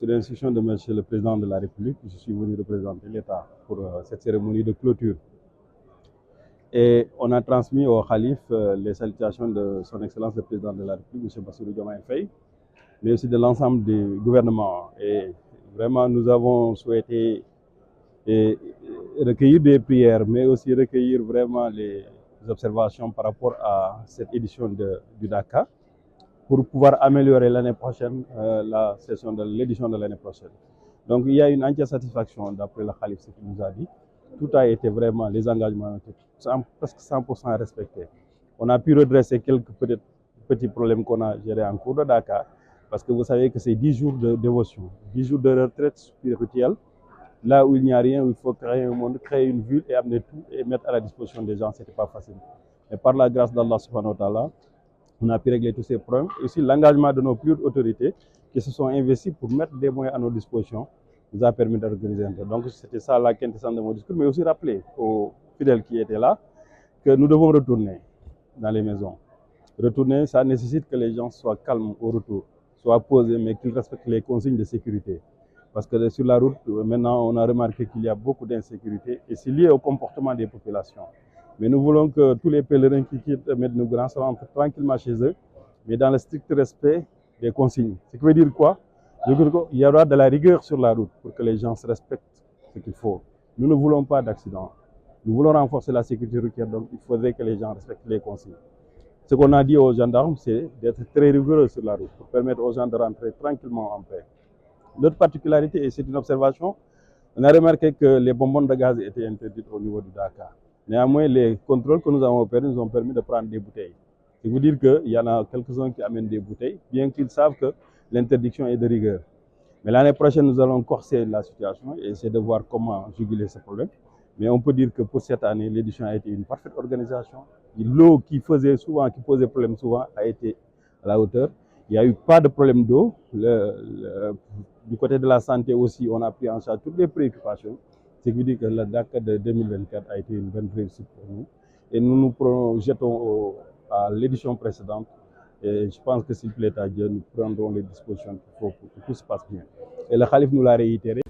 Sur l'instruction de Monsieur le Président de la République, je suis venu représenter l'État pour cette cérémonie de clôture. Et on a transmis au Khalife les salutations de Son Excellence le Président de la République, M. Bassirou Diomaye Faye, mais aussi de l'ensemble du gouvernement. Et vraiment, nous avons souhaité recueillir des prières, mais aussi recueillir vraiment les observations par rapport à cette édition du Dakar, pour pouvoir améliorer l'année prochaine la session de l'édition de l'année prochaine. Donc il y a une entière satisfaction d'après le Khalife, ce qu'il nous a dit. Tout a été vraiment, les engagements ont été presque 100% respectés. On a pu redresser quelques petits problèmes qu'on a gérés en cours de Dakar, parce que vous savez que c'est 10 jours de dévotion, 10 jours de retraite spirituelle, là où il n'y a rien, où il faut créer un monde, créer une ville et amener tout et mettre à la disposition des gens, ce n'était pas facile. Mais par la grâce d'Allah subhanahu wa ta'ala, on a pu régler tous ces problèmes. Et aussi l'engagement de nos plus hautes autorités qui se sont investis pour mettre des moyens à nos dispositions nous a permis d'organiser un peu. Donc c'était ça la quintessence de mon discours, mais aussi rappeler aux fidèles qui étaient là que nous devons retourner dans les maisons. Retourner, ça nécessite que les gens soient calmes au retour, soient posés, mais qu'ils respectent les consignes de sécurité. Parce que sur la route, maintenant, on a remarqué qu'il y a beaucoup d'insécurité et c'est lié au comportement des populations. Mais nous voulons que tous les pèlerins qui quittent Médina Gounass rentrent tranquillement chez eux, mais dans le strict respect des consignes. Ce qui veut dire quoi? Il y aura de la rigueur sur la route pour que les gens se respectent ce qu'il faut. Nous ne voulons pas d'accident. Nous voulons renforcer la sécurité routière, donc il faudrait que les gens respectent les consignes. Ce qu'on a dit aux gendarmes, c'est d'être très rigoureux sur la route pour permettre aux gens de rentrer tranquillement en paix. L'autre particularité, et c'est une observation, on a remarqué que les bonbonnes de gaz étaient interdites au niveau du Dakar. Néanmoins, les contrôles que nous avons opérés nous ont permis de prendre des bouteilles. C'est vous dire qu'il y en a quelques-uns qui amènent des bouteilles, bien qu'ils savent que l'interdiction est de rigueur. Mais l'année prochaine, nous allons corser la situation et essayer de voir comment juguler ce problème. Mais on peut dire que pour cette année, l'édition a été une parfaite organisation. L'eau qui posait problème souvent, a été à la hauteur. Il n'y a eu pas de problème d'eau. Du côté de la santé aussi, on a pris en charge toutes les préoccupations. Ce qui veut dire que le Dakar de 2024 a été une bonne réussite pour nous. Et nous nous projetons à l'édition précédente. Et je pense que s'il plaît à Dieu, nous prendrons les dispositions qu'il faut pour que tout se passe bien. Et le Khalife nous l'a réitéré.